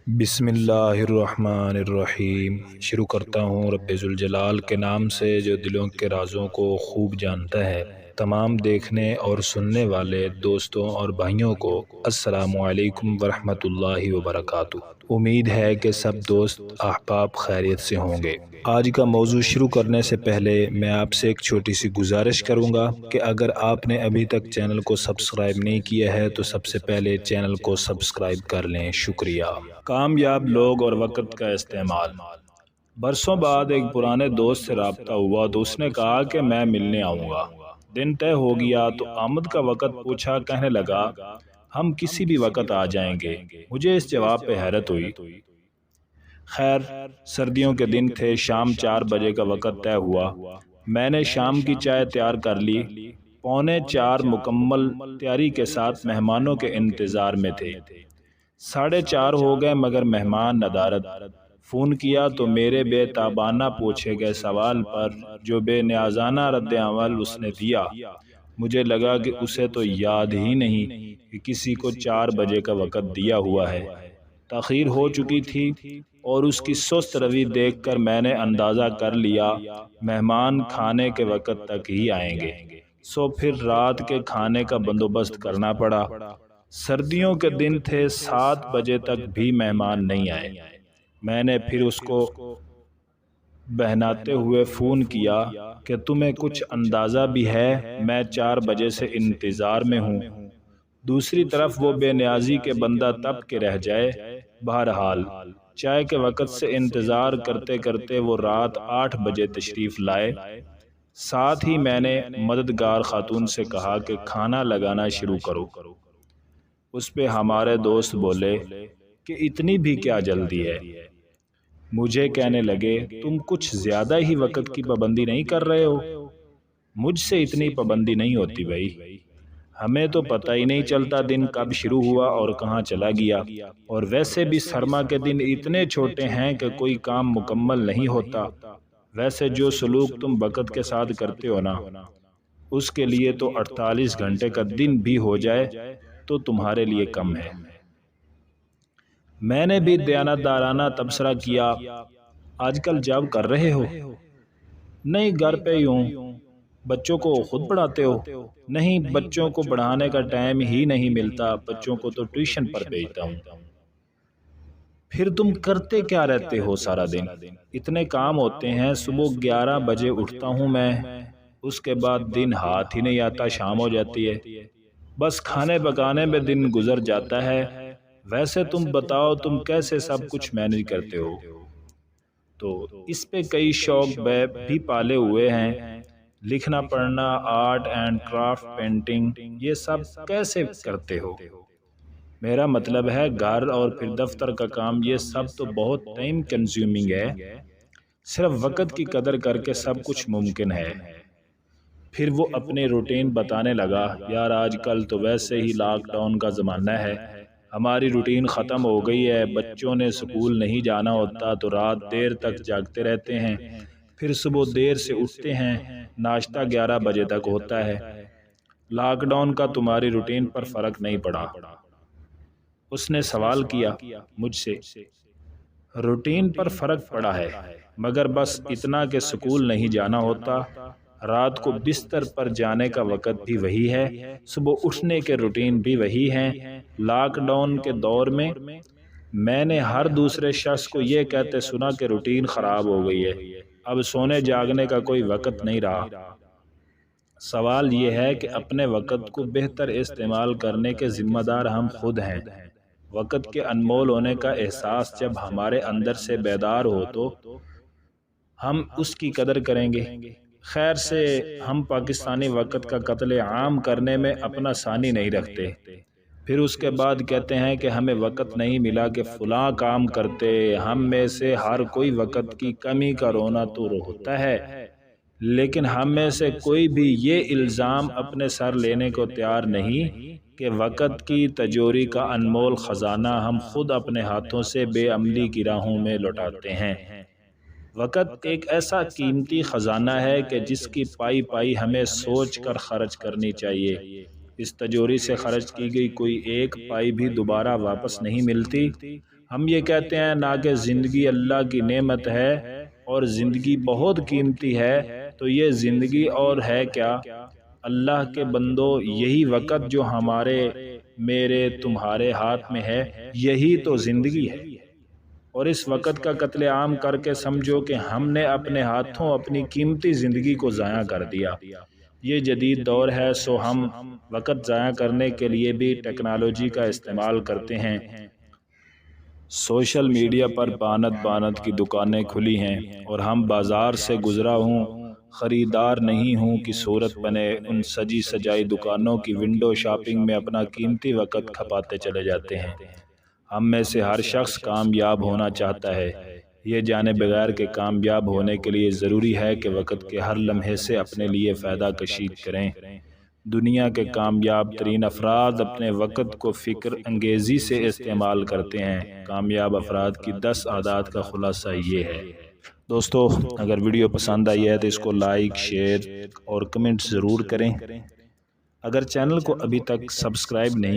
بسم اللہ الرحمن الرحیم۔ شروع کرتا ہوں رب ذوالجلال کے نام سے جو دلوں کے رازوں کو خوب جانتا ہے۔ تمام دیکھنے اور سننے والے دوستوں اور بھائیوں کو السلام علیکم ورحمۃ اللہ وبرکاتہ۔ امید ہے کہ سب دوست احباب خیریت سے ہوں گے۔ آج کا موضوع شروع کرنے سے پہلے میں آپ سے ایک چھوٹی سی گزارش کروں گا کہ اگر آپ نے ابھی تک چینل کو سبسکرائب نہیں کیا ہے تو سب سے پہلے چینل کو سبسکرائب کر لیں۔ شکریہ۔ کامیاب لوگ اور وقت کا استعمال۔ برسوں بعد ایک پرانے دوست سے رابطہ ہوا تو اس نے کہا کہ میں ملنے آؤں گا۔ دن طے ہو گیا تو آمد کا وقت پوچھا، کہنے لگا ہم کسی بھی وقت آ جائیں گے۔ مجھے اس جواب پہ حیرت ہوئی۔ خیر، سردیوں کے دن تھے، شام 4 بجے کا وقت طے ہوا۔ میں نے شام کی چائے تیار کر لی۔ 3:45 مکمل تیاری کے ساتھ مہمانوں کے انتظار میں تھے۔ 4:30 ہو گئے مگر مہمان ندارد۔ فون کیا تو میرے بے تابانہ پوچھے گئے سوال پر جو بے نیازانہ رد عمل اس نے دیا، مجھے لگا کہ اسے تو یاد ہی نہیں کہ کسی کو 4 بجے کا وقت دیا ہوا ہے۔ تاخیر ہو چکی تھی اور اس کی سست روی دیکھ کر میں نے اندازہ کر لیا مہمان کھانے کے وقت تک ہی آئیں گے، سو پھر رات کے کھانے کا بندوبست کرنا پڑا۔ سردیوں کے دن تھے، 7 بجے تک بھی مہمان نہیں آئے۔ میں نے پھر اس کو بہناتے ہوئے فون کیا کہ تمہیں کچھ اندازہ بھی ہے میں 4 بجے سے انتظار میں ہوں۔ دوسری طرف وہ بے نیازی کے بندہ تب کے رہ جائے۔ بہرحال چائے کے وقت سے انتظار کرتے کرتے وہ رات 8 بجے تشریف لائے۔ ساتھ ہی میں نے مددگار خاتون سے کہا کہ کھانا لگانا شروع کرو۔ اس پہ ہمارے دوست بولے کہ اتنی بھی کیا جلدی ہے؟ مجھے کہنے لگے تم کچھ زیادہ ہی وقت کی پابندی نہیں کر رہے ہو؟ مجھ سے اتنی پابندی نہیں ہوتی بھائی، ہمیں تو پتہ ہی نہیں چلتا دن کب شروع ہوا اور کہاں چلا گیا، اور ویسے بھی سرما کے دن اتنے چھوٹے ہیں کہ کوئی کام مکمل نہیں ہوتا۔ ویسے جو سلوک تم وقت کے ساتھ کرتے ہو نا، اس کے لیے تو 48 گھنٹے کا دن بھی ہو جائے تو تمہارے لیے کم ہے۔ میں نے بھی دیانتدارانہ تبصرہ کیا، آج کل جاب کر رہے ہو؟ نہیں، گھر پہ ہی ہوں۔ بچوں کو خود پڑھاتے ہو؟ نہیں، بچوں کو پڑھانے کا ٹائم ہی نہیں ملتا، بچوں کو تو ٹیوشن پر بھیجتا ہوں۔ پھر تم کرتے کیا رہتے ہو سارا دن؟ اتنے کام ہوتے ہیں، صبح 11 بجے اٹھتا ہوں میں، اس کے بعد دن ہاتھ ہی نہیں آتا، شام ہو جاتی ہے، بس کھانے پکانے میں دن گزر جاتا ہے۔ ویسے تم بتاؤ تم کیسے سب کچھ مینج کرتے ہو؟ تو اس پہ کئی شوق بھی پالے ہوئے ہیں، لکھنا پڑھنا، آرٹ اینڈ کرافٹ، پینٹنگ، یہ سب کیسے کرتے ہو؟ میرا مطلب ہے گھر اور پھر دفتر کا کام، یہ سب تو بہت ٹائم کنزیومنگ ہے، صرف وقت کی قدر کر کے سب کچھ ممکن ہے۔ پھر وہ اپنی روٹین بتانے لگا، یار آج کل تو ویسے ہی لاک ڈاؤن کا زمانہ ہے، ہماری روٹین ختم ہو گئی ہے، بچوں نے سکول نہیں جانا ہوتا تو رات دیر تک جاگتے رہتے ہیں، پھر صبح دیر سے اٹھتے ہیں، ناشتہ 11 بجے تک ہوتا ہے۔ لاک ڈاؤن کا تمہاری روٹین پر فرق نہیں پڑا؟ اس نے سوال کیا مجھ سے۔ روٹین پر فرق پڑا ہے، مگر بس اتنا کہ سکول نہیں جانا ہوتا، رات کو بستر پر جانے کا وقت بھی وہی ہے، صبح اٹھنے کے روٹین بھی وہی ہیں۔ لاک ڈاؤن کے دور میں نے ہر دوسرے شخص کو یہ کہتے سنا کہ روٹین خراب ہو گئی ہے، اب سونے جاگنے کا کوئی وقت نہیں رہا۔ سوال یہ ہے کہ اپنے وقت کو بہتر استعمال کرنے کے ذمہ دار ہم خود ہیں۔ وقت کے انمول ہونے کا احساس جب ہمارے اندر سے بیدار ہو تو ہم اس کی قدر کریں گے۔ خیر سے ہم پاکستانی وقت کا قتل عام کرنے میں اپنا ثانی نہیں رکھتے، پھر اس کے بعد کہتے ہیں کہ ہمیں وقت نہیں ملا کہ فلاں کام کرتے۔ ہم میں سے ہر کوئی وقت کی کمی کا رونا تو ہوتا ہے، لیکن ہم میں سے کوئی بھی یہ الزام اپنے سر لینے کو تیار نہیں کہ وقت کی تجوری کا انمول خزانہ ہم خود اپنے ہاتھوں سے بے عملی کی راہوں میں لوٹاتے ہیں۔ وقت ایک ایسا قیمتی خزانہ ہے کہ جس کی پائی پائی ہمیں سوچ کر خرچ کرنی چاہیے۔ اس تجوری سے خرچ کی گئی کوئی ایک پائی بھی دوبارہ واپس نہیں ملتی، ہم یہ کہتے ہیں نہ کہ زندگی اللہ کی نعمت ہے اور زندگی بہت قیمتی ہے، تو یہ زندگی اور ہے کیا؟ اللہ کے بندو، یہی وقت جو ہمارے، میرے، تمہارے ہاتھ میں ہے، یہی تو زندگی ہے۔ اور اس وقت کا قتل عام کر کے سمجھو کہ ہم نے اپنے ہاتھوں اپنی قیمتی زندگی کو ضائع کر دیا۔ یہ جدید دور ہے، سو ہم وقت ضائع کرنے کے لیے بھی ٹیکنالوجی کا استعمال کرتے ہیں۔ سوشل میڈیا پر بانت بانت کی دکانیں کھلی ہیں اور ہم بازار سے گزرا ہوں، خریدار نہیں ہوں کی صورت بنے ان سجی سجائی دکانوں کی ونڈو شاپنگ میں اپنا قیمتی وقت کھپاتے چلے جاتے ہیں۔ ہم میں سے ہر شخص کامیاب ہونا چاہتا ہے، یہ جانے بغیر کہ کامیاب ہونے کے لیے ضروری ہے کہ وقت کے ہر لمحے سے اپنے لیے فائدہ کشید کریں۔ دنیا کے کامیاب ترین افراد اپنے وقت کو فکر انگیزی سے استعمال کرتے ہیں۔ کامیاب افراد کی 10 عادات کا خلاصہ یہ ہے۔ دوستو، اگر ویڈیو پسند آئی ہے تو اس کو لائک، شیئر اور کمنٹ ضرور کریں۔ اگر چینل کو ابھی تک سبسکرائب نہیں